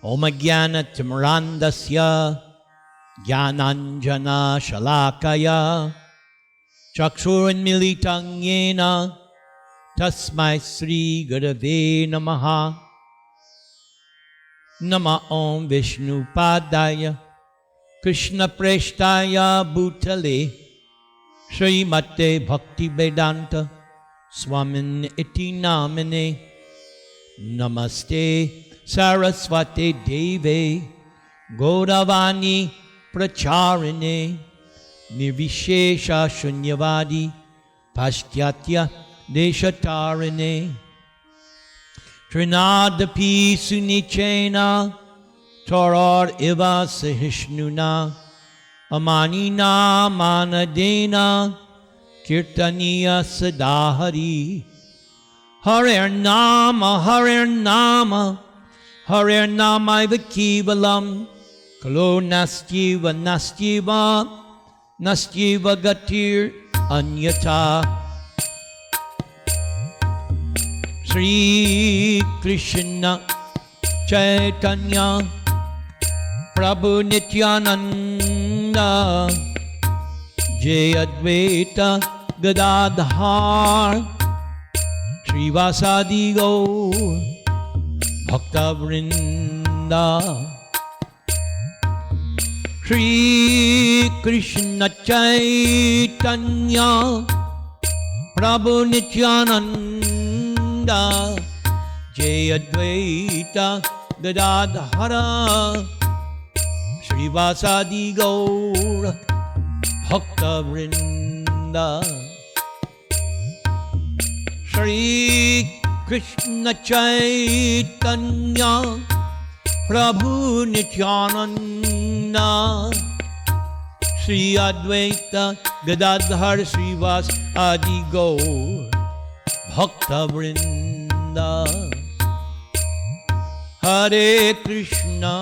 Om Jnana-timirandasya Jnananjana-shalakaya Chakshurunmilitam yena Tasmai Sri Gurave Namaha. Nama Om Vishnu Padaya Krishna Preshtaya Bhutale Srimate Bhakti Vedanta Swamin Iti Namine Namaste Saraswati Deve Gauravani Pracharine Nirvishesha Shunyavadi Paschatya Deshatarine Trinadapi Sunichena Tarar Iva Sahishnuna Amanina Manadena Kirtaniya Sadahari Harer Nama Harer Nama Harer Nama Vikivalam Kalo Nastiva Nastiva Nastiva Gatir Anyata Sri Krishna Chaitanya Prabhu Nityananda Jai Advaita Gadadhar Srivasadi Gaur Bhakta Vrinda Sri Krishna Chaitanya Prabhu Nityananda Jai Advaita Gadadhara Srivasadi Gaur Bhakta Vrinda Sri Krishna Chaitanya Prabhu Nityananda Sri Advaita Gadadhar Srivasadi Gaur Bhakta Vrinda Hare Krishna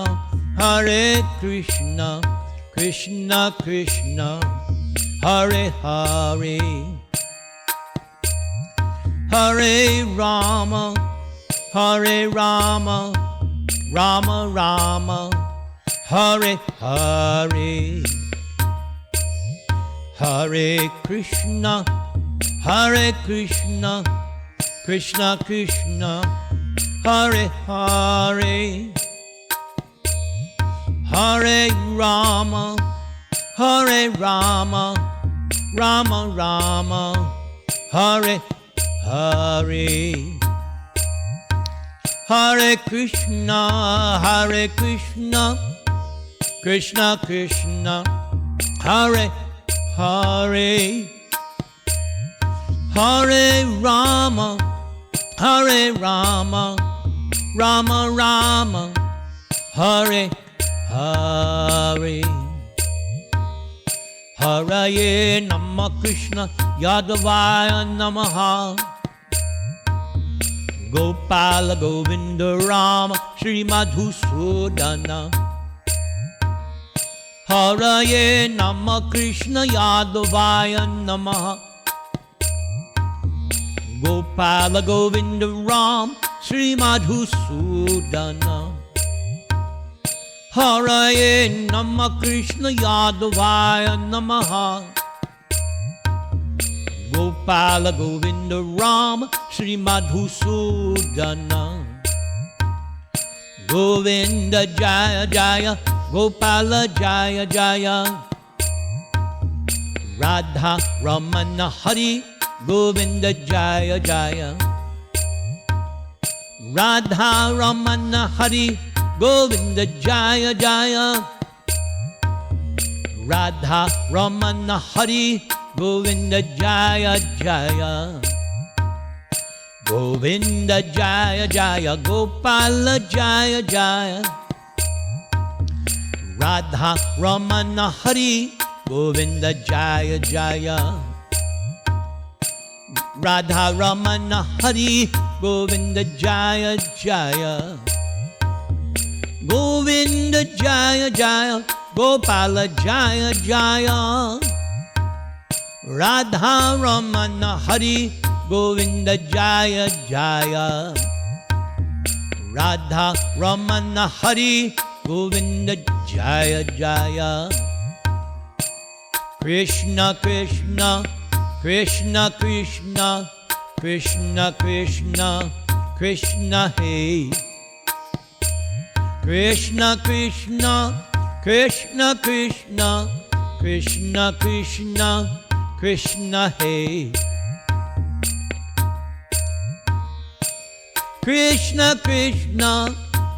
Krishna Krishna Hare Hare Hare Rama Rama Rama Hare Hare Hare Krishna Krishna Krishna Hare Hare Hare Rama Rama Rama Hare Hare Hare Krishna Krishna Krishna Hare Hare Hare Rama Rama Rama Hare Hare Haraye Namah Krishna Yadavaya Namaha Gopala Govinda Rama Shri Madhusudana Haraye Namah Krishna Yadavaya Namaha Gopala Govinda Ram Shri Madhusudana Haraye Namah Krishna Yadavaya Namaha Gopala Govinda Ram Shri Madhusudana Govinda Jaya Jaya Gopala Jaya Jaya Radha Ramana Hari Govinda Jaya Jaya Radha Ramana Hari Govinda Jaya Jaya Radha Ramana Hari Govinda Jaya Jaya Govinda Jaya Jaya Gopala Jaya Jaya Radha Ramana Hari Govinda Jaya Jaya Radha Ramana Hari Govinda Jaya Jaya Govinda Jaya Jaya Gopala Jaya Jaya Radha Ramana Hari Govinda Jaya Jaya Radha Ramana Hari Govinda Jaya Jaya. Krishna Krishna Krishna Krishna Krishna Krishna Krishna Hey. Krishna Krishna Krishna Krishna Krishna Krishna Krishna Hey. Krishna Krishna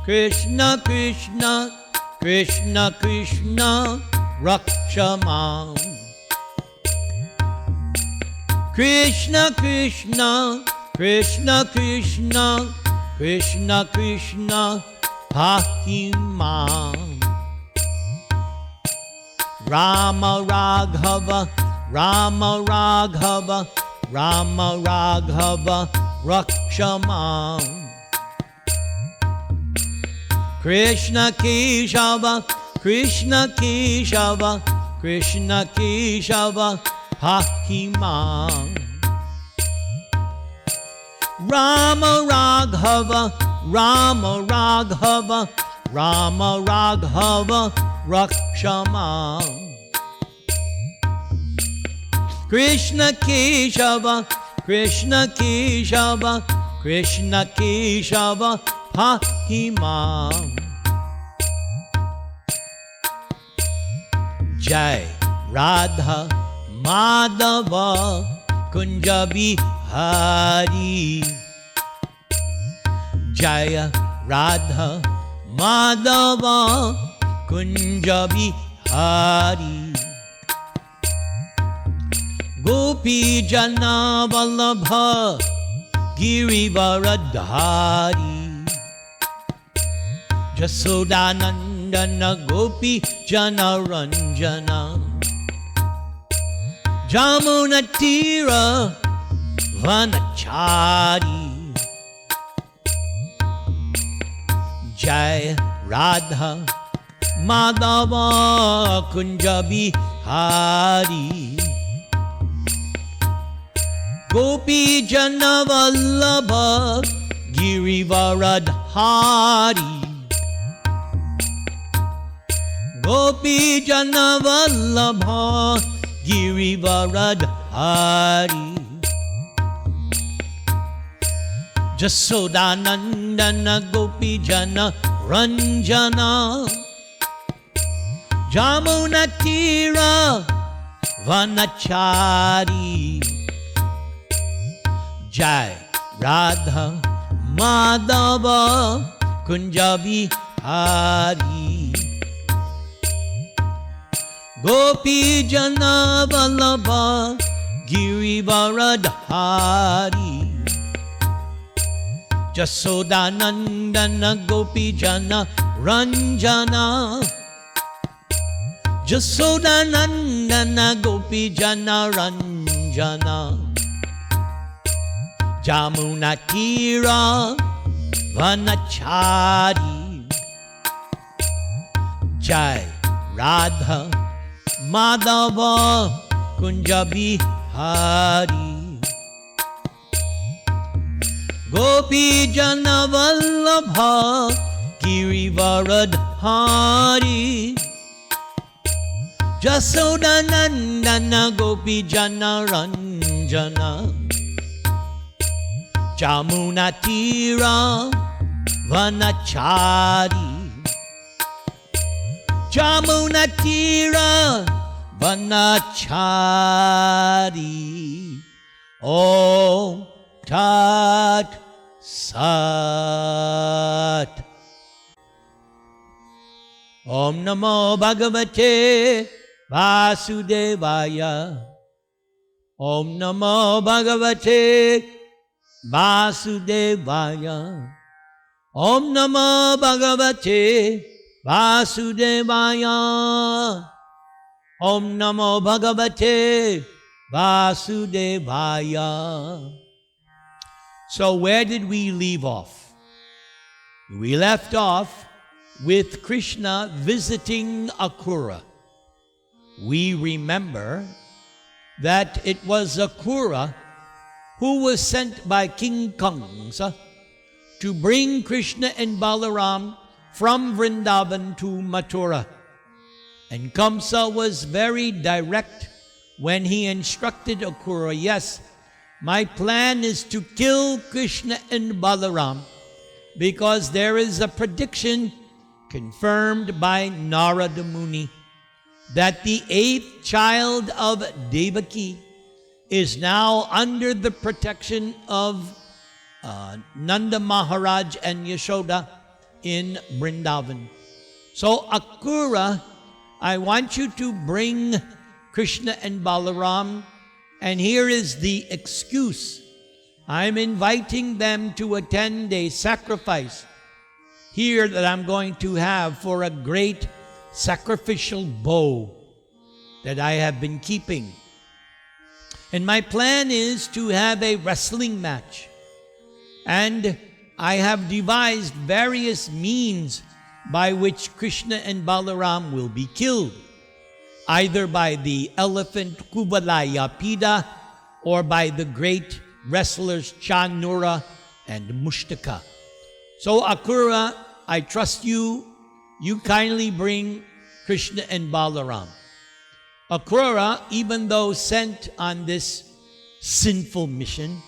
Krishna Krishna Krishna Krishna Rakshama. Krishna Krishna Krishna Krishna Krishna Krishna Pahima. Rama Raghava Rama Raghava Rama Raghava Rakshama. Krishna Keshava Krishna Keshava Krishna Keshava Pahima. Rama Raghava Rama Raghava Rama Raghava Rakshama. Krishna Keshava Krishna Keshava Krishna Keshava Pahima. Jai Radha Madhava Kunja Bihari. Jaya Radha Madhava Kunja Bihari. Gopi Jana Vallabha Girivaradhari. Jasodanandana Gopi Jana Ranjana. Jamunatira Vanachari. Jai Radha Madhava Kunja Bihari. Gopi Jana Vallabha Girivaradhari. Gopi Jana Vallabha Girivaradhari. Jasodanandana Gopi Jana Ranjana. Jamunatira Vanachari. Jai Radha Madhava Kunja Bihari. Gopi Jana Vallabha Girivaradhari. Jasodanandana Gopi Jana Ranjana. Jasodanandana Gopi Jana Ranjana. Jamunatira Vanachari. Jai Radha Madhava Kunja Bihari. Gopi Jana Vallabha Girivaradhari. Jasodanandana Gopi Jana Ranjana. Jamunatira Vanachari. Jamunatira Vanachari. Om Tat Sat. Om Namo Bhagavate Vasudevaya. Om Namo Bhagavate Vasudevaya. Om Namo Bhagavate Vasudevaya. Om Namo Bhagavate Vasudevaya. So where did we leave off? We left off with Krishna visiting Akrura. We remember that it was Akrura who was sent by King Kamsa to bring Krishna and Balaram from Vrindavan to Mathura. And Kamsa was very direct when he instructed Akrura, yes, my plan is to kill Krishna and Balaram because there is a prediction confirmed by Narada Muni that the 8th child of Devaki is now under the protection of Nanda Maharaj and Yashoda in Vrindavan. So Akrura, I want you to bring Krishna and Balaram, and here is the excuse. I'm inviting them to attend a sacrifice here that I'm going to have for a great sacrificial bow that I have been keeping. And my plan is to have a wrestling match. And I have devised various means by which Krishna and Balaram will be killed, either by the elephant Kubalaya Pida or by the great wrestlers Chanura and Mushtaka. So Akrura, I trust you. You kindly bring Krishna and Balaram. Akrura, even though sent on this sinful mission,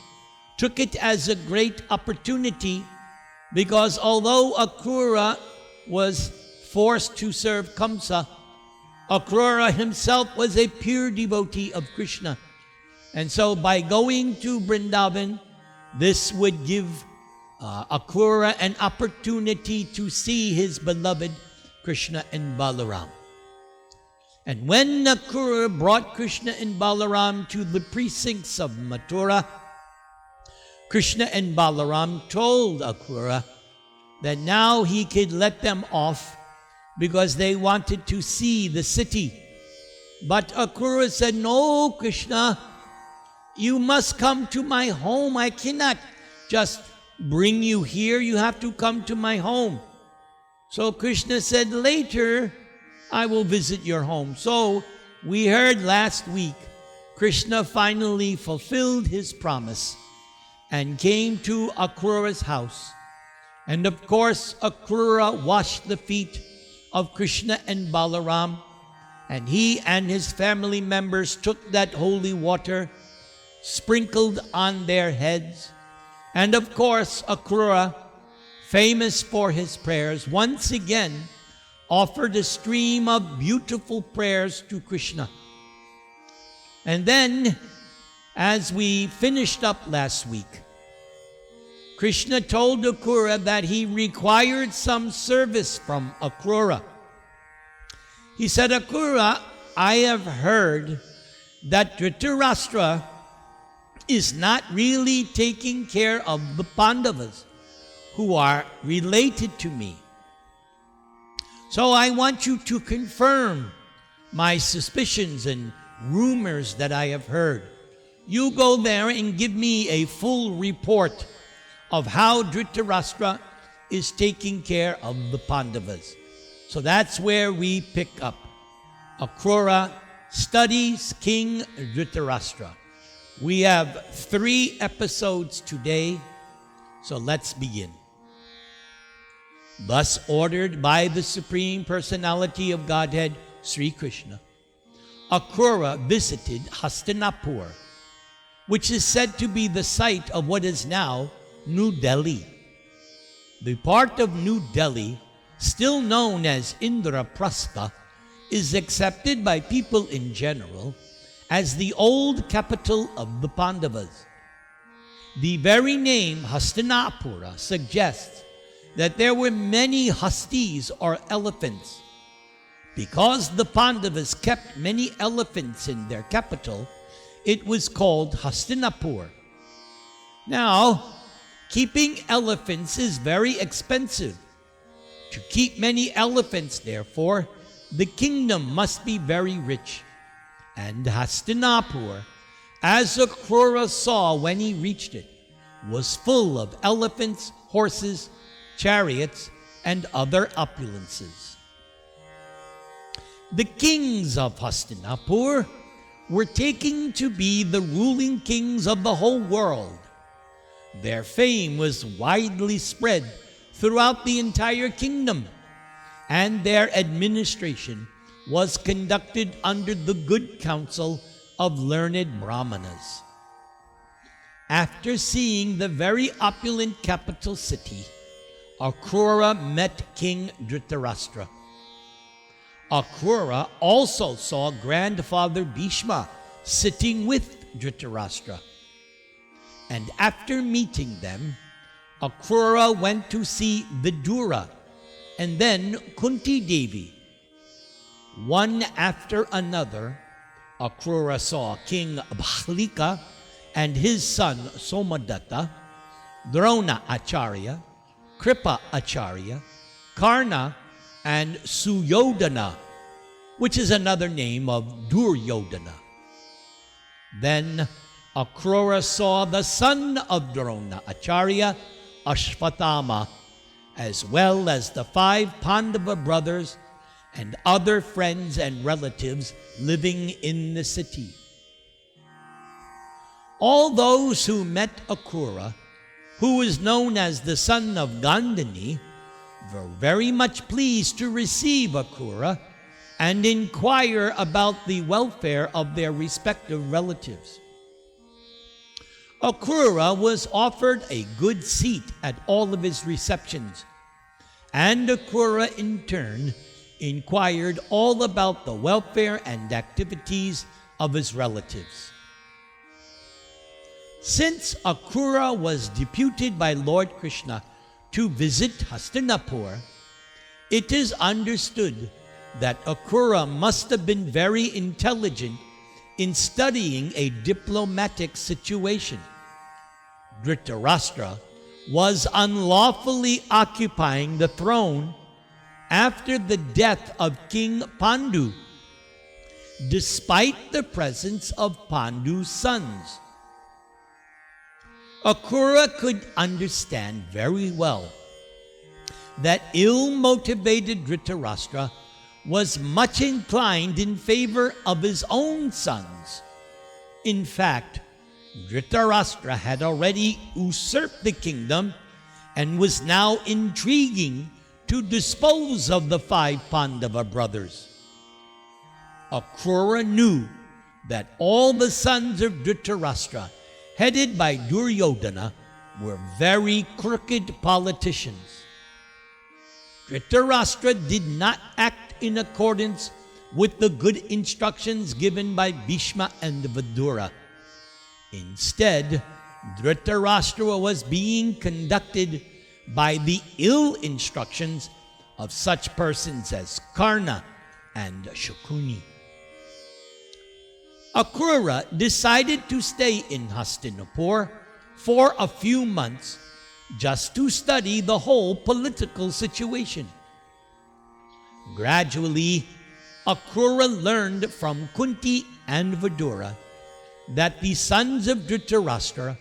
took it as a great opportunity because although Akrura was forced to serve Kamsa, Akrura himself was a pure devotee of Krishna. And so by going to Vrindavan, this would give Akrura an opportunity to see his beloved Krishna and Balaram. And when Akrura brought Krishna and Balaram to the precincts of Mathura, Krishna and Balaram told Akrura that now he could let them off because they wanted to see the city. But Akrura said, no, Krishna, you must come to my home. I cannot just bring you here. You have to come to my home. So Krishna said, later I will visit your home. So we heard last week, Krishna finally fulfilled his promise and came to Akrura's house. And of course, Akrura washed the feet of Krishna and Balaram, and he and his family members took that holy water, sprinkled on their heads. And of course, Akrura, famous for his prayers, once again offered a stream of beautiful prayers to Krishna. And then, as we finished up last week, Krishna told Akrura that he required some service from Akrura. He said, Akrura, I have heard that Dhritarashtra is not really taking care of the Pandavas who are related to me. So I want you to confirm my suspicions and rumors that I have heard. You go there and give me a full report of how Dhritarashtra is taking care of the Pandavas. So that's where we pick up. Akrura studies King Dhritarashtra. We have 3 episodes today, so let's begin. Thus ordered by the Supreme Personality of Godhead, Sri Krishna, Akrura visited Hastinapur, which is said to be the site of what is now New Delhi. The part of New Delhi, still known as Indraprastha, is accepted by people in general as the old capital of the Pandavas. The very name Hastinapura suggests that there were many hastis or elephants. Because the Pandavas kept many elephants in their capital, it was called Hastinapur. Now, keeping elephants is very expensive. To keep many elephants, therefore, the kingdom must be very rich. And Hastinapur, as Akrura saw when he reached it, was full of elephants, horses, chariots, and other opulences. The kings of Hastinapur were taken to be the ruling kings of the whole world. Their fame was widely spread throughout the entire kingdom, and their administration was conducted under the good counsel of learned brahmanas. After seeing the very opulent capital city, Akrura met King Dhritarashtra. Akrura also saw grandfather Bhishma sitting with Dhritarashtra. And after meeting them, Akrura went to see Vidura and then Kunti Devi. One after another, Akrura saw King Bhalika and his son Somadatta, Drona Acharya, Kripa Acharya, Karna, and Suyodhana, which is another name of Duryodhana. Then Akrura saw the son of Drona Acharya, Ashvatthama, as well as the 5 Pandava brothers and other friends and relatives living in the city. All those who met Akrura, who is known as the son of Gandhini, were very much pleased to receive Akrura and inquire about the welfare of their respective relatives. Akrura was offered a good seat at all of his receptions, and Akrura in turn inquired all about the welfare and activities of his relatives. Since Akrura was deputed by Lord Krishna to visit Hastinapur, it is understood that Akrura must have been very intelligent in studying a diplomatic situation. Dhritarashtra was unlawfully occupying the throne after the death of King Pandu, despite the presence of Pandu's sons. Akrura could understand very well that ill-motivated Dhritarashtra was much inclined in favor of his own sons. In fact, Dhritarashtra had already usurped the kingdom and was now intriguing to dispose of the 5 Pandava brothers. Akrura knew that all the sons of Dhritarashtra, headed by Duryodhana, were very crooked politicians. Dhritarashtra did not act in accordance with the good instructions given by Bhishma and Vidura. Instead, Dhritarashtra was being conducted by the ill instructions of such persons as Karna and Shukuni. Akrura decided to stay in Hastinapur for a few months just to study the whole political situation. Gradually, Akrura learned from Kunti and Vidura that the sons of Dhritarashtra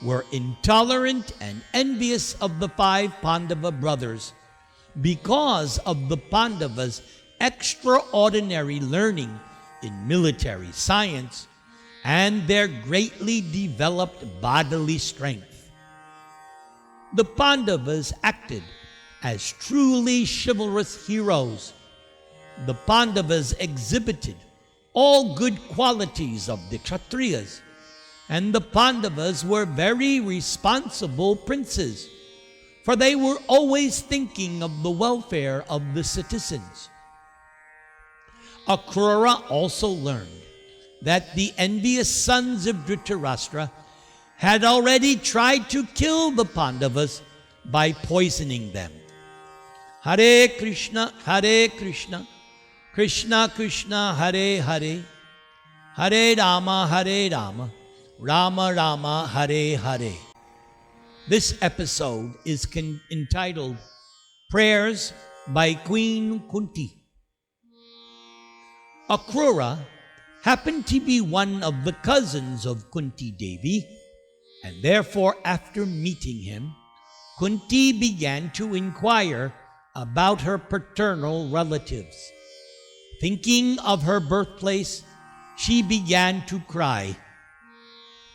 were intolerant and envious of the 5 Pandava brothers because of the Pandavas' extraordinary learning in military science and their greatly developed bodily strength. The Pandavas acted as truly chivalrous heroes. The Pandavas exhibited all good qualities of the Kshatriyas, and the Pandavas were very responsible princes, for they were always thinking of the welfare of the citizens. Akrura also learned that the envious sons of Dhritarashtra had already tried to kill the Pandavas by poisoning them. Hare Krishna, Krishna Krishna, Hare Hare, Hare Rama, Rama Rama, Hare Hare. This episode is entitled Prayers by Queen Kunti. Akrura happened to be one of the cousins of Kunti Devi, and therefore after meeting him, Kunti began to inquire about her paternal relatives. Thinking of her birthplace, she began to cry.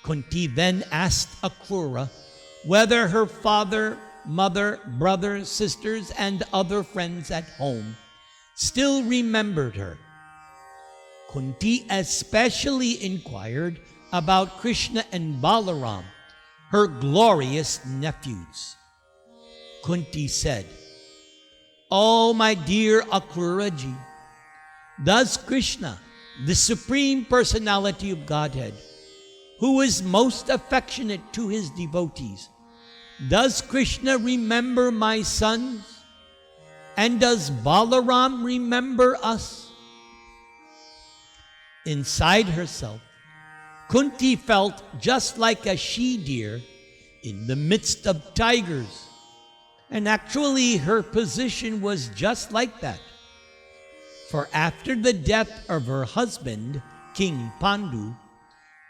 Kunti then asked Akrura whether her father, mother, brothers, sisters, and other friends at home still remembered her. Kunti especially inquired about Krishna and Balaram, her glorious nephews. Kunti said, "Oh, my dear Akruraji, does Krishna, the Supreme Personality of Godhead, who is most affectionate to his devotees, does Krishna remember my sons? And does Balaram remember us?" Inside herself, Kunti felt just like a she-deer in the midst of tigers. And actually, her position was just like that. For after the death of her husband, King Pandu,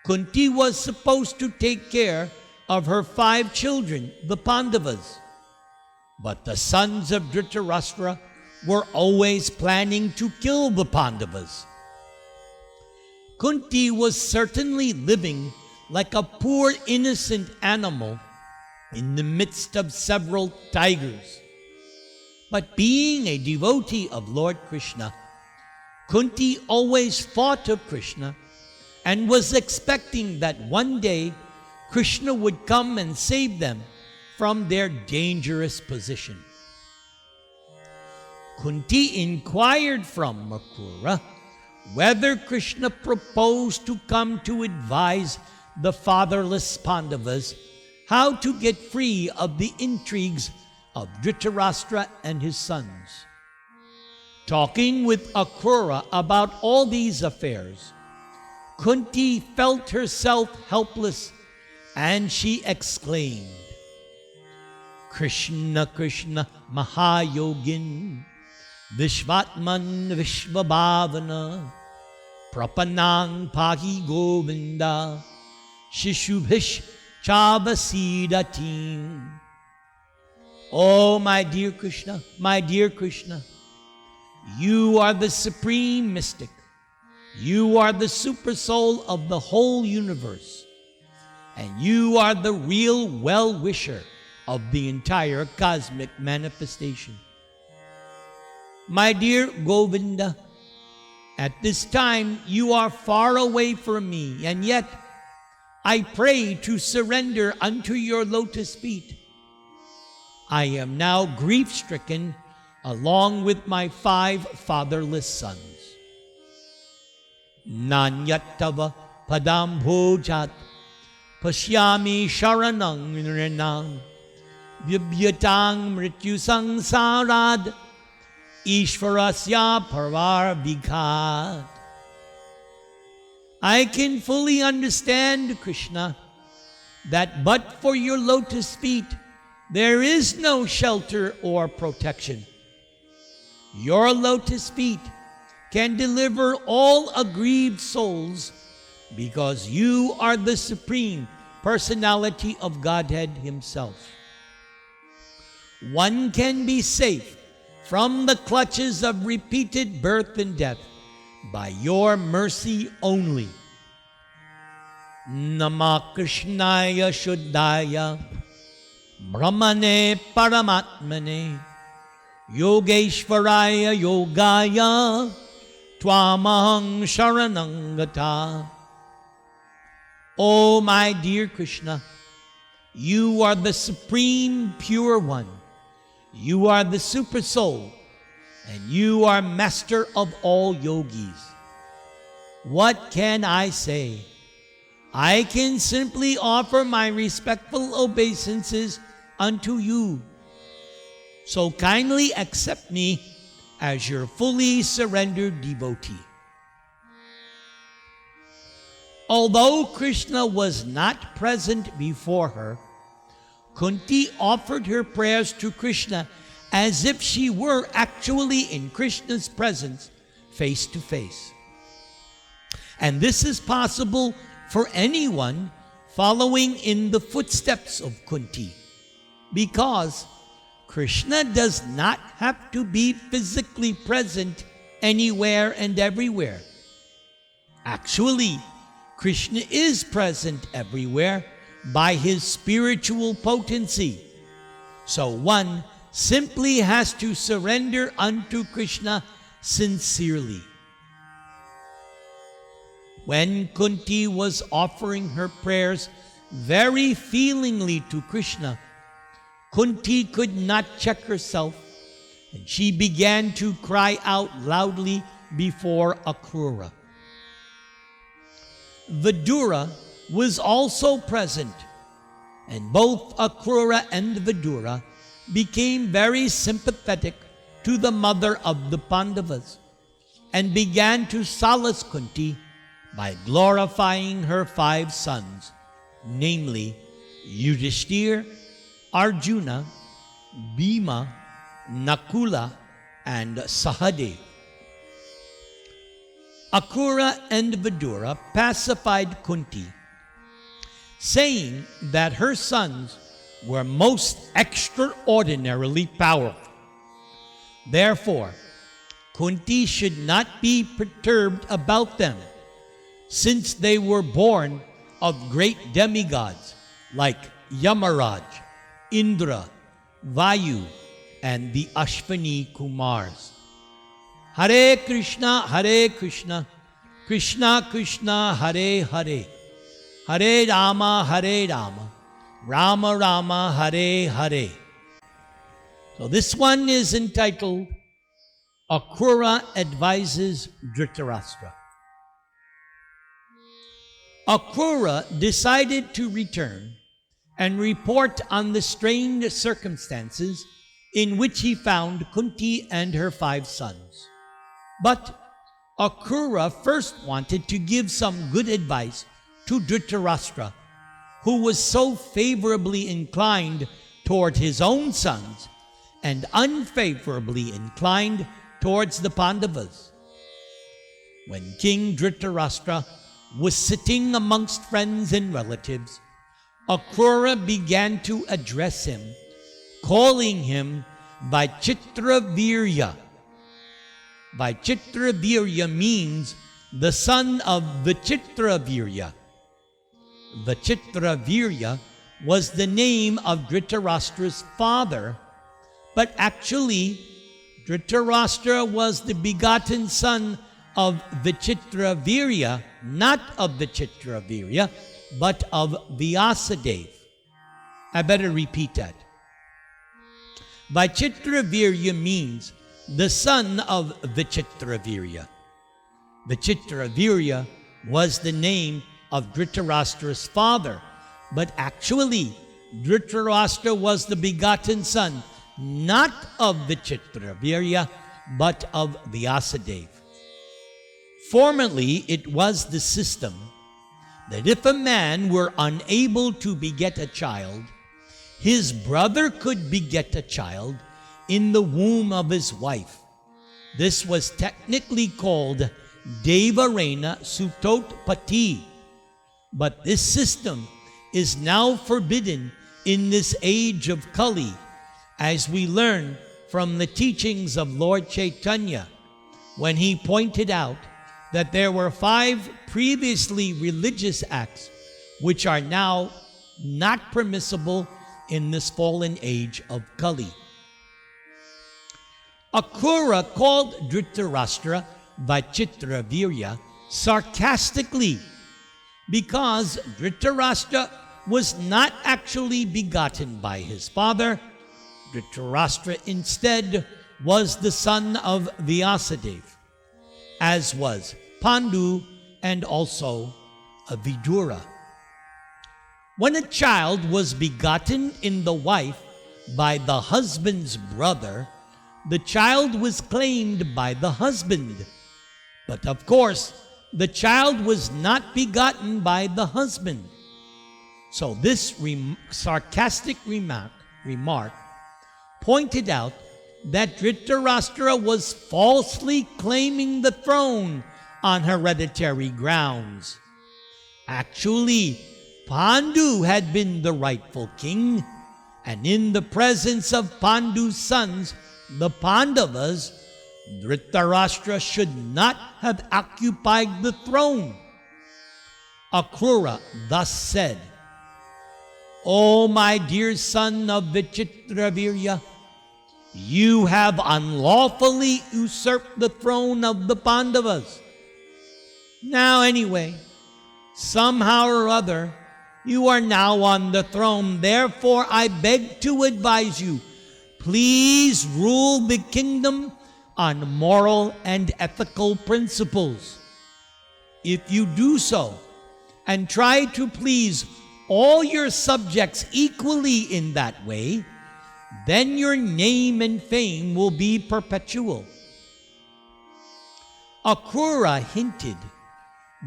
Kunti was supposed to take care of her 5 children, the Pandavas. But the sons of Dhritarashtra were always planning to kill the Pandavas. Kunti was certainly living like a poor innocent animal in the midst of several tigers. But being a devotee of Lord Krishna, Kunti always thought of Krishna and was expecting that one day Krishna would come and save them from their dangerous position. Kunti inquired from Makrura whether Krishna proposed to come to advise the fatherless Pandavas how to get free of the intrigues of Dhritarashtra and his sons. Talking with Akrura about all these affairs, Kunti felt herself helpless and she exclaimed, "Krishna, Krishna, Mahayogin, Vishvatman, Vishvabhavana, Prapanang Pahi Govinda, Shishubhish Chavasidatim." Oh, my dear Krishna, you are the supreme mystic. You are the super soul of the whole universe. And you are the real well-wisher of the entire cosmic manifestation. My dear Govinda, at this time you are far away from me, and yet I pray to surrender unto your lotus feet. I am now grief-stricken along with my 5 fatherless sons. Nanyattava padam bhojat pashyami sharanang nrinang vibhyatang mrityu sangsarad ishvarasya parvar vikhat. I can fully understand, Krishna, that but for your lotus feet, there is no shelter or protection. Your lotus feet can deliver all aggrieved souls because you are the Supreme Personality of Godhead Himself. One can be safe from the clutches of repeated birth and death by your mercy only. Nama Krishnaya Shuddhaya Brahmane Paramatmane Yogeshwaraya Yogaya Twamahang Sharanangata. Oh, my dear Krishna, you are the Supreme Pure One. You are the Super Soul, and you are Master of all yogis. What can I say? I can simply offer my respectful obeisances unto you. So kindly accept me as your fully surrendered devotee. Although Krishna was not present before her, Kunti offered her prayers to Krishna as if she were actually in Krishna's presence, face to face. And this is possible for anyone following in the footsteps of Kunti, because Krishna does not have to be physically present anywhere and everywhere. Actually, Krishna is present everywhere by his spiritual potency. So one simply has to surrender unto Krishna sincerely. When Kunti was offering her prayers very feelingly to Krishna, Kunti could not check herself, and she began to cry out loudly before Akrura. Vidura was also present, and both Akrura and Vidura became very sympathetic to the mother of the Pandavas and began to solace Kunti by glorifying her 5 sons, namely Yudhishthir, Arjuna, Bhima, Nakula, and Sahadev. Akrura and Vidura pacified Kunti, saying that her sons were most extraordinarily powerful. Therefore, Kunti should not be perturbed about them, since they were born of great demigods like Yamaraj, Indra, Vayu, and the Ashwini Kumars. Hare Krishna, Krishna Krishna, Hare Hare, Hare Rama, Rama Rama, Hare Hare. So this one is entitled Akrura Advises Dhritarashtra. Akrura decided to return and report on the strained circumstances in which he found Kunti and her 5 sons. But Akrura first wanted to give some good advice to Dhritarashtra, who was so favorably inclined toward his own sons and unfavorably inclined towards the Pandavas. When King Dhritarashtra was sitting amongst friends and relatives, Akrura began to address him, calling him Vichitravirya. Vichitravirya means the son of Vichitravirya. Vichitravirya was the name of Dhritarashtra's father, but actually Dhritarashtra was the begotten son of Vichitravirya, not of Vichitravirya, but of Vyasadeva. I better repeat that. Vichitravirya means the son of Vichitravirya. Vichitravirya was the name of Dhritarashtra's father, but actually Dhritarashtra was the begotten son not of Vichitravirya, but of Vyasadeva. Formerly, it was the system that if a man were unable to beget a child, his brother could beget a child in the womb of his wife. This was technically called Devarena Sutotpati. But this system is now forbidden in this age of Kali, as we learn from the teachings of Lord Chaitanya, when he pointed out that there were 5 previously religious acts which are now not permissible in this fallen age of Kali. Akrura called Dhritarashtra Vichitravirya sarcastically, because Dhritarashtra was not actually begotten by his father. Dhritarashtra instead was the son of Vyasadeva, as was Pandu and also Vidura. When a child was begotten in the wife by the husband's brother, the child was claimed by the husband. But of course, the child was not begotten by the husband. So this sarcastic remark pointed out that Dhritarashtra was falsely claiming the throne on hereditary grounds. Actually, Pandu had been the rightful king, and in the presence of Pandu's sons, the Pandavas, Dhritarashtra should not have occupied the throne. Akrura thus said, O my dear son of Vichitravirya, you have unlawfully usurped the throne of the Pandavas. Now anyway, somehow or other, you are now on the throne. Therefore, I beg to advise you, please rule the kingdom on moral and ethical principles. If you do so, and try to please all your subjects equally in that way, then your name and fame will be perpetual. Akrura hinted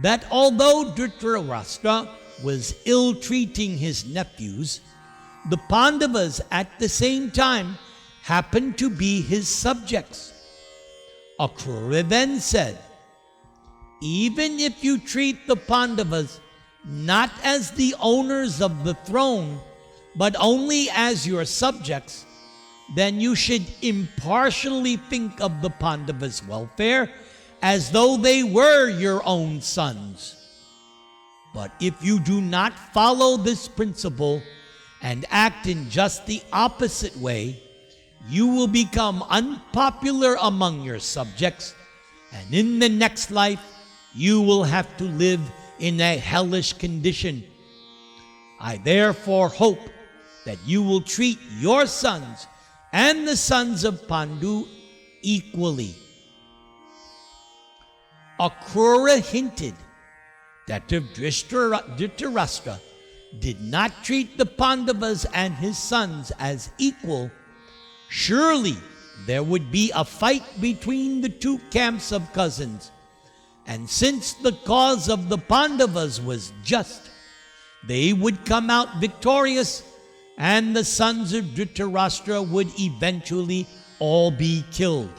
that although Dhritarashtra was ill-treating his nephews, the Pandavas at the same time happened to be his subjects. Akrura then said, even if you treat the Pandavas not as the owners of the throne, but only as your subjects, then you should impartially think of the Pandavas' welfare as though they were your own sons. But if you do not follow this principle and act in just the opposite way, you will become unpopular among your subjects, and in the next life, you will have to live in a hellish condition. I therefore hope that you will treat your sons and the sons of Pandu equally. Akrura hinted that if Dhritarashtra did not treat the Pandavas and his sons as equal, surely there would be a fight between the two camps of cousins. And since the cause of the Pandavas was just, they would come out victorious, and the sons of Dhritarashtra would eventually all be killed.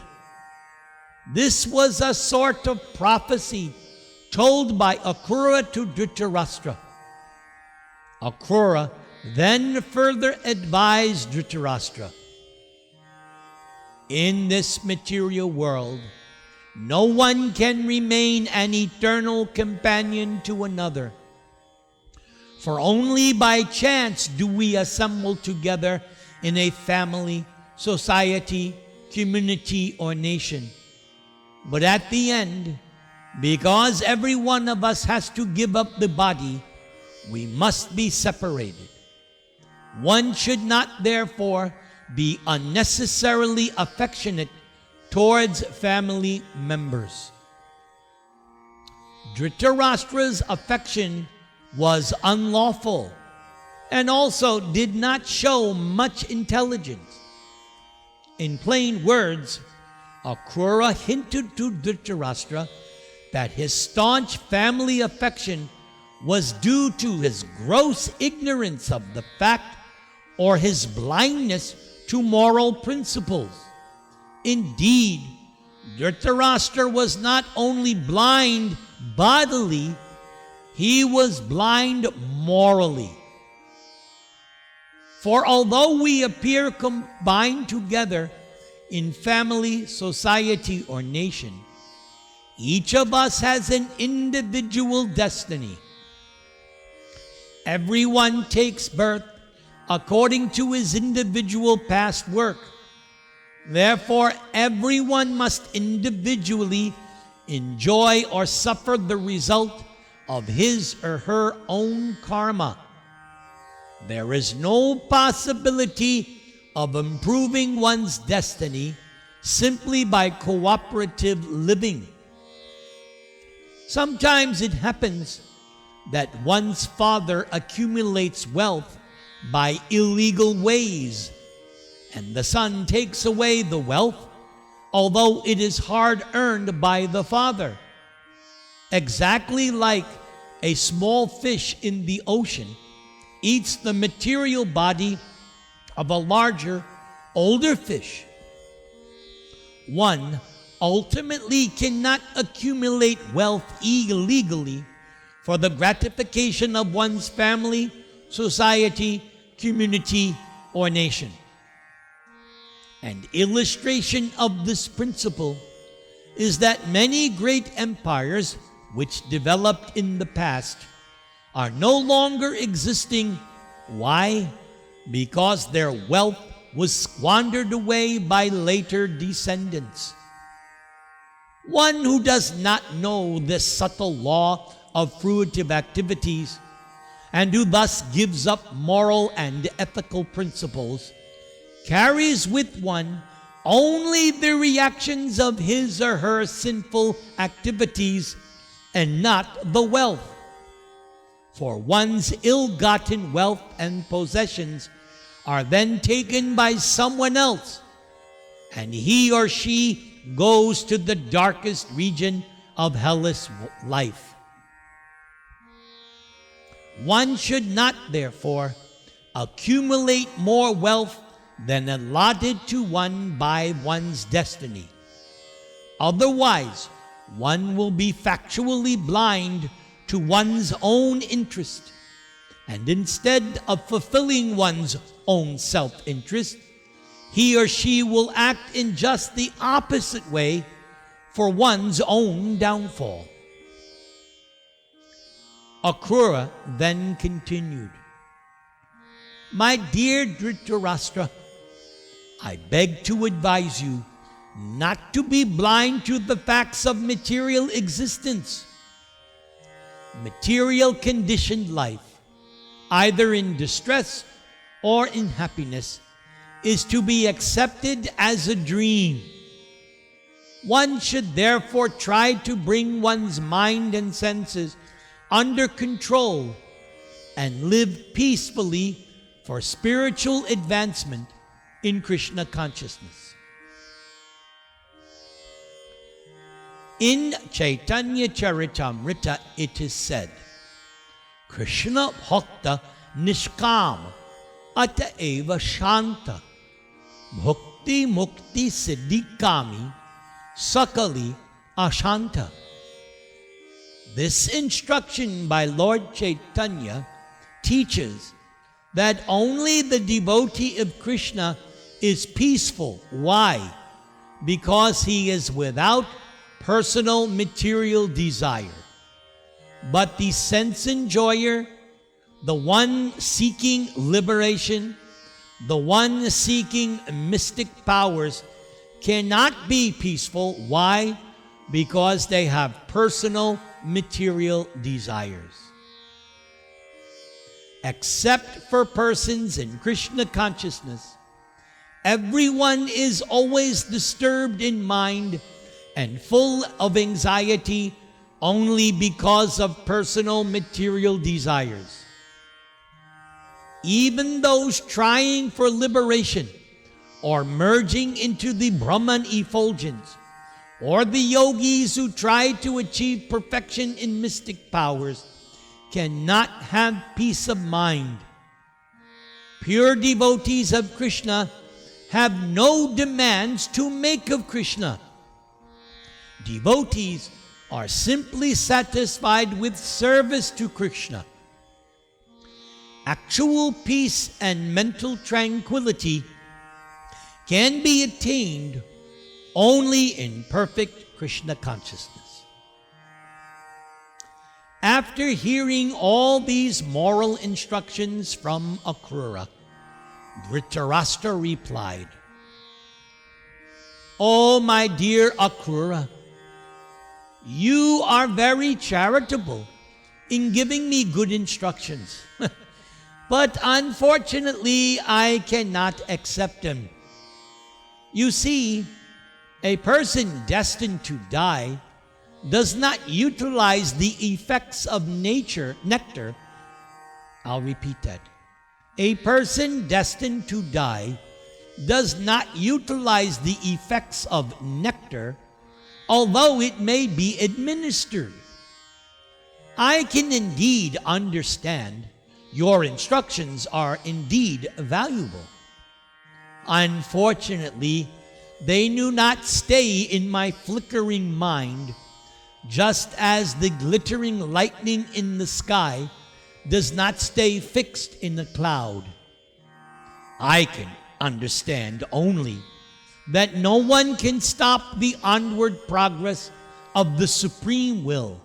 This was a sort of prophecy told by Akrura to Dhritarashtra. Akrura then further advised Dhritarashtra, in this material world, no one can remain an eternal companion to another. For only by chance do we assemble together in a family, society, community, or nation. But at the end, because every one of us has to give up the body, we must be separated. One should not therefore be unnecessarily affectionate towards family members. Dhritarashtra's affection was unlawful and also did not show much intelligence. In plain words, Akrura hinted to Dhritarashtra that his staunch family affection was due to his gross ignorance of the fact or his blindness to moral principles. Indeed, Dhritarashtra was not only blind bodily, he was blind morally. For although we appear combined together in family, society, or nation, each of us has an individual destiny. Everyone takes birth according to his individual past work. Therefore, everyone must individually enjoy or suffer the result of his or her own karma. There is no possibility of improving one's destiny simply by cooperative living. Sometimes it happens that one's father accumulates wealth by illegal ways, and the son takes away the wealth, although it is hard earned by the father. Exactly like a small fish in the ocean eats the material body of a larger, older fish. One ultimately cannot accumulate wealth illegally for the gratification of one's family, society, community, or nation. An illustration of this principle is that many great empires which developed in the past are no longer existing Why? Because their wealth was squandered away by later descendants. One who does not know this subtle law of fruitive activities, and who thus gives up moral and ethical principles, carries with one only the reactions of his or her sinful activities and not the wealth. For one's ill-gotten wealth and possessions are then taken by someone else, and he or she goes to the darkest region of hellish life. One should not, therefore, accumulate more wealth than allotted to one by one's destiny. Otherwise, one will be factually blind to one's own interest, and instead of fulfilling one's own self-interest, he or she will act in just the opposite way for one's own downfall. Akrura then continued, "My dear Dhritarashtra, I beg to advise you not to be blind to the facts of material existence. Material conditioned life, either in distress or in happiness, is to be accepted as a dream. One should therefore try to bring one's mind and senses under control and live peacefully for spiritual advancement in Krishna consciousness." In Chaitanya Charitamrita it is said, "Krishna bhakta nishkam ata eva shanta bhakti mukti siddhikami sakali ashanta." This instruction by Lord Chaitanya teaches that only the devotee of Krishna is peaceful. Why? Because he is without personal material desire. But the sense enjoyer, the one seeking liberation, the one seeking mystic powers, cannot be peaceful. Why? Because they have personal material desires. Except for persons in Krishna consciousness, everyone is always disturbed in mind and full of anxiety only because of personal material desires. Even those trying for liberation or merging into the Brahman effulgence, or the yogis who try to achieve perfection in mystic powers, cannot have peace of mind. Pure devotees of Krishna have no demands to make of Krishna. Devotees are simply satisfied with service to Krishna. Actual peace and mental tranquility can be attained only in perfect Krishna consciousness. After hearing all these moral instructions from Akrura, Dhritarashtra replied, "Oh, my dear Akrura, you are very charitable in giving me good instructions, but unfortunately I cannot accept them. You see, a person destined to die does not utilize the effects of nectar. I'll repeat that. A person destined to die does not utilize the effects of nectar, although it may be administered. I can indeed understand your instructions are indeed valuable. Unfortunately, they do not stay in my flickering mind, just as the glittering lightning in the sky does not stay fixed in a cloud. I can understand only that no one can stop the onward progress of the Supreme Will.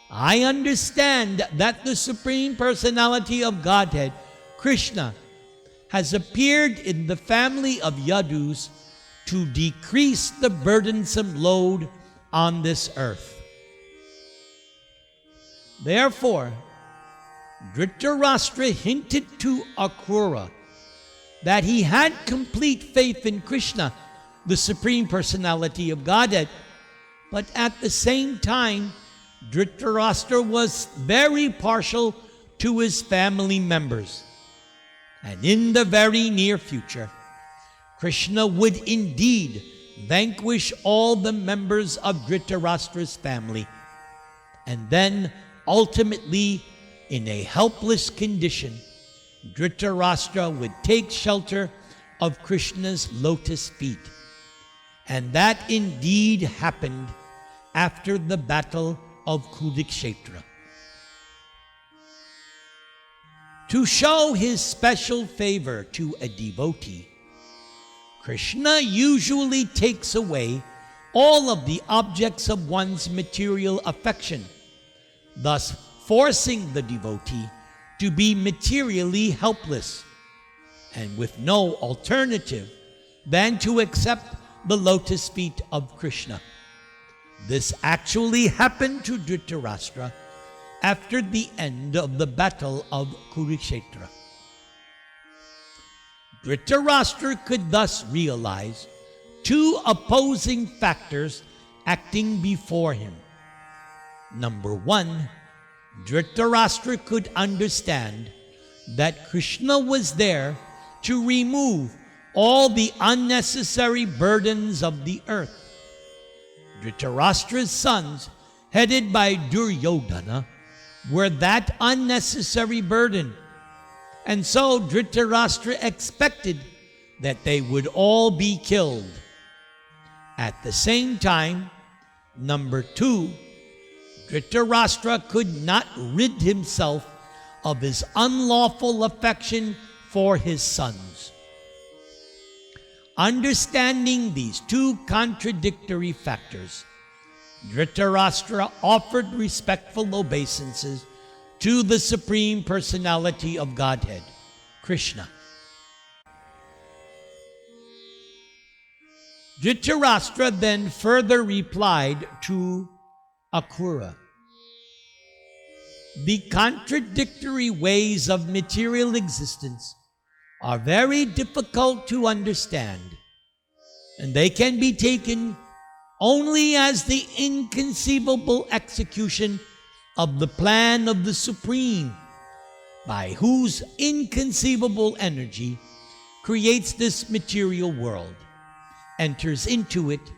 I understand that the Supreme Personality of Godhead, Krishna, has appeared in the family of Yadus to decrease the burdensome load on this earth. Therefore, Dhritarashtra hinted to Akrura that he had complete faith in Krishna, the Supreme Personality of Godhead, but at the same time, Dhritarashtra was very partial to his family members. And in the very near future, Krishna would indeed vanquish all the members of Dhritarashtra's family. And then, ultimately, in a helpless condition, Dhritarashtra would take shelter of Krishna's lotus feet. And that indeed happened after the battle of Kurukshetra. To show his special favor to a devotee, Krishna usually takes away all of the objects of one's material affection, thus forcing the devotee to be materially helpless and with no alternative than to accept the lotus feet of Krishna. This actually happened to Dhritarashtra after the end of the battle of Kurukshetra. Dhritarashtra could thus realize two opposing factors acting before him. Number one, Dhritarashtra could understand that Krishna was there to remove all the unnecessary burdens of the earth. Dhritarashtra's sons, headed by Duryodhana, were that unnecessary burden. And so Dhritarashtra expected that they would all be killed. At the same time, number two, Dhritarashtra could not rid himself of his unlawful affection for his sons. Understanding these two contradictory factors, Dhritarashtra offered respectful obeisances to the Supreme Personality of Godhead, Krishna. Dhritarashtra then further replied to Akrura, "The contradictory ways of material existence are very difficult to understand, and they can be taken only as the inconceivable execution of the plan of the Supreme, by whose inconceivable energy creates this material world, enters into it,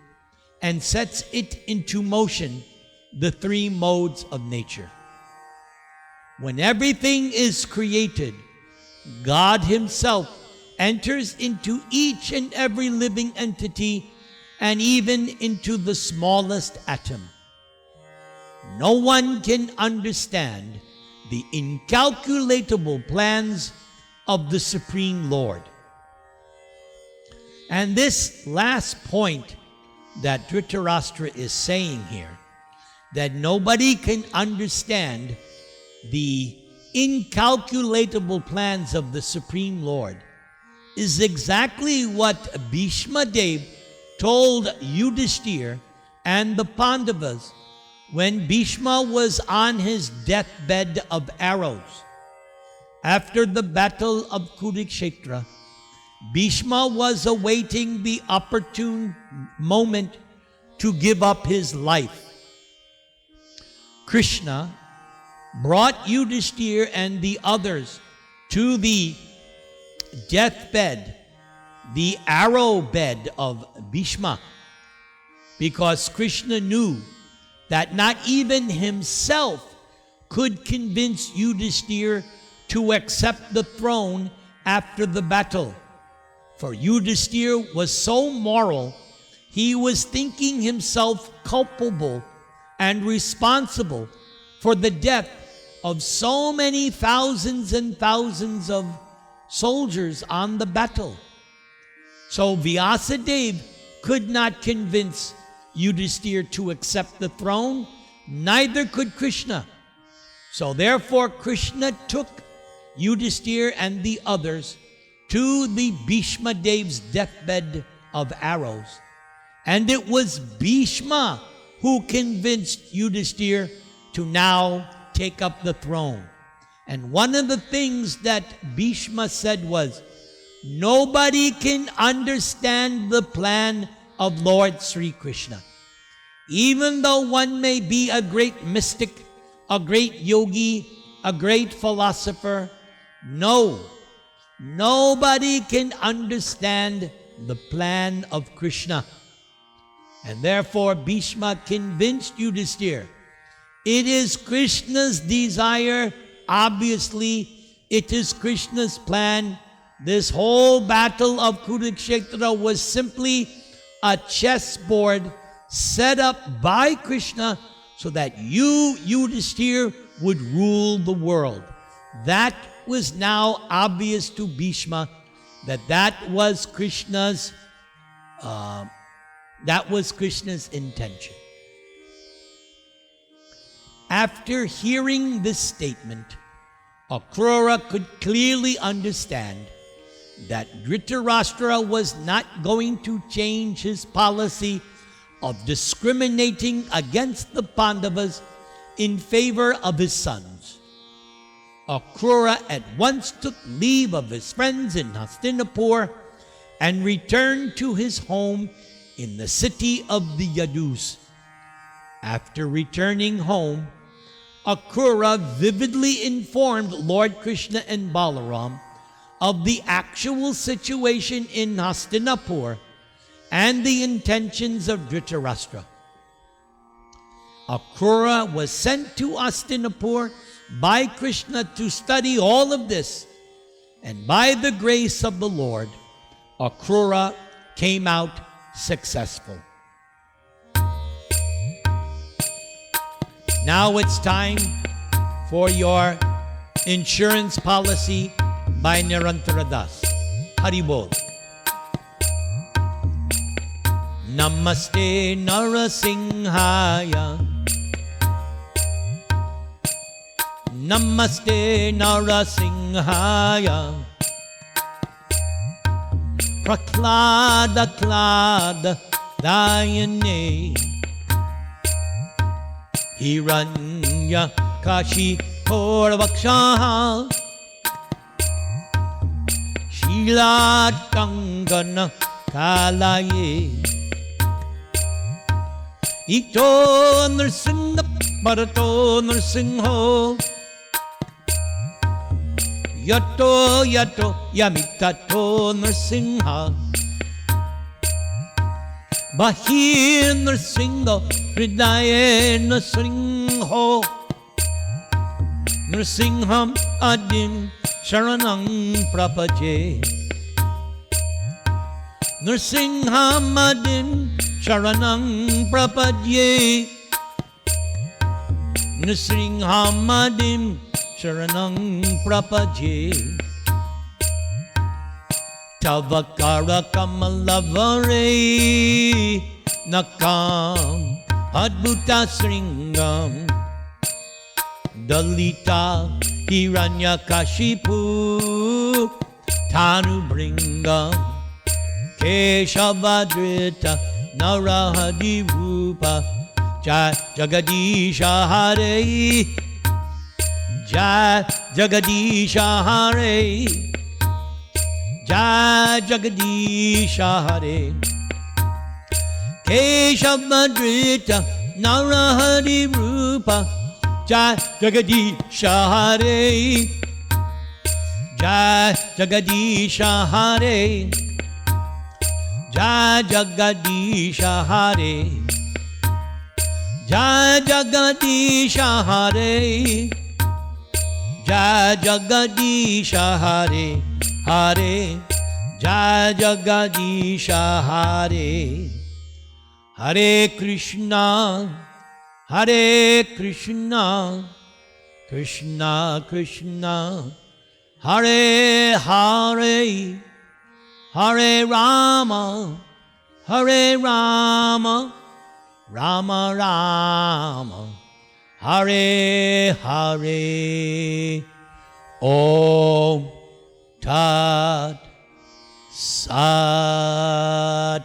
and sets it into motion, the three modes of nature. When everything is created, God Himself enters into each and every living entity and even into the smallest atom. No one can understand the incalculable plans of the Supreme Lord." And this last point that Dhritarashtra is saying here, that nobody can understand the incalculable plans of the Supreme Lord, is exactly what Bhishma Dev told Yudhishthira and the Pandavas when Bhishma was on his deathbed of arrows. After the battle of Kurukshetra, Bhishma was awaiting the opportune moment to give up his life. Krishna brought Yudhishthira and the others to the deathbed, the arrow bed of Bhishma, because Krishna knew that not even himself could convince Yudhishthira to accept the throne after the battle. For Yudhishthira was so moral, he was thinking himself culpable and responsible for the death of so many thousands and thousands of soldiers on the battle. So Vyasadeva could not convince Yudhishthira to accept the throne neither could Krishna. So therefore Krishna took Yudhisthira and the others to the Bhishma Dev's deathbed of arrows. And it was Bhishma who convinced Yudhisthira to now take up the throne. And one of the things that Bhishma said was, nobody can understand the plan of Lord Sri Krishna. Even though one may be a great mystic, a great yogi, a great philosopher, no, nobody can understand the plan of Krishna. And therefore Bhishma convinced Yudhisthira, it is Krishna's desire, obviously it is Krishna's plan. This whole battle of Kurukshetra was simply a chessboard set up by Krishna so that you, Yudhisthira, would rule the world. That was now obvious to Bhishma, that was Krishna's intention. After hearing this statement, Akrura could clearly understand that Dhritarashtra was not going to change his policy of discriminating against the Pandavas in favor of his sons. Akrura at once took leave of his friends in Hastinapur and returned to his home in the city of the Yadus. After returning home, Akrura vividly informed Lord Krishna and Balaram of the actual situation in Hastinapur and the intentions of Dhritarashtra. Akrura was sent to Hastinapur by Krishna to study all of this, and by the grace of the Lord, Akrura came out successful. Now it's time for your insurance policy by Nirantara Das. Hari Bol. Namaste Narasimhaya. Namaste Narasimhaya. Prahlada Klada Dayane. Hiranya Kashi Porvakshaha. Shilat Kangana Kalaye. Ito Nrsimha Bharato Nrsimho. Yato Yato Yamitato Nrsimha. Bahir Nrsimha Hridaye Nrsimho. Nrsimham Adim Sharanam Prapaje. Nrsimham Adim Sharanam Prapadye. Nrsimham Adim Sharanam Prapadye. Tavakara Kamalavare Nakam Adbhuta Sringam. Dalita Hiranyakashipu Tanu Bringam. Keshavadrita Narahadi Rupa. Jai Jagadisha Hare. Jai Jagadisha Hare. Jai Jagadisha Hare. Keshavadrita Narahadi Rupa. Jai Jagadisha Hare. Jai Jagadisha Hare. Jai Jagadisha Hare. Jai Jagadisha Hare. Jai Jagadisha Hare. Hare. Jai Jagadisha Hare. Hare Krishna. Hare Krishna. Krishna Krishna. Hare Hare. Hare Rama. Hare Rama. Rama Rama. Hare Hare. Om Tat Sat.